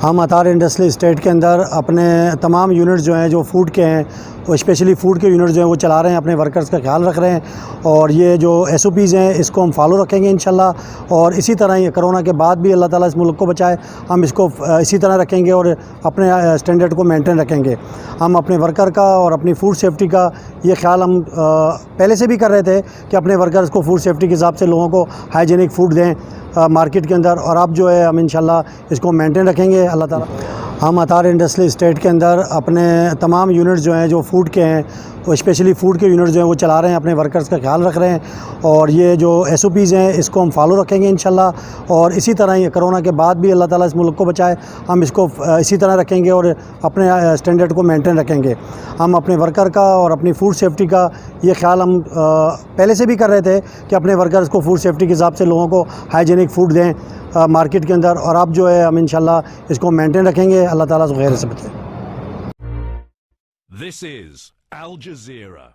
हम अतार industrial estate के अंदर अपने तमाम यूनिट जो हैं जो फूड के हैं वो स्पेशली फूड के यूनिट जो हैं वो चला रहे हैं, अपने वर्कर्स का ख्याल रख रहे हैं और ये जो SOPs हैं इसको हम फॉलो रखेंगे इंशाल्लाह। और इसी तरह ये कोरोना के बाद भी अल्लाह ताला इस मुल्क को बचाए, हम इसको इसी तरह रखेंगे और अपने स्टैंडर्ड को मेंटेन रखेंगे। हम अपने वर्कर का और अपनी फूड सेफ्टी का ये ख्याल हम पहले से भी कर रहे थे कि अपने वर्कर्स को फूड सेफ्टी के हिसाब से लोगों को हाइजीनिक फूड दें मार्केट के अंदर, और अब जो है हम इंशाल्लाह इसको मेंटेन रखेंगे अल्लाह ताला। हम अतार इंडस्ट्रियल इस्टेट के अंदर अपने तमाम यूनिट जो हैं जो फूड के हैं वो स्पेशली फूड के यूनिट जो हैं वो चला रहे हैं, अपने वर्कर्स का ख्याल रख रहे हैं और ये जो SOPs हैं इसको हम फॉलो रखेंगे इंशाल्लाह। और इसी तरह ये कोरोना के बाद भी अल्लाह ताला इस मुल्क को बचाए, हम इसको इसी तरह रखेंगे और अपने स्टैंडर्ड को मेंटेन रखेंगे। हम अपने वर्कर का और अपनी फूड सेफ्टी का ये ख्याल हम पहले से भी कर रहे थे कि अपने वर्कर्स को फूड सेफ्टी के हिसाब से लोगों को हाइजीनिक फूड दें मार्केट के अंदर, और अब जो है हम इंशाल्लाह इसको मेंटेन रखेंगे। अल्लाह ताला से खैर से बचाए। This is Al Jazeera.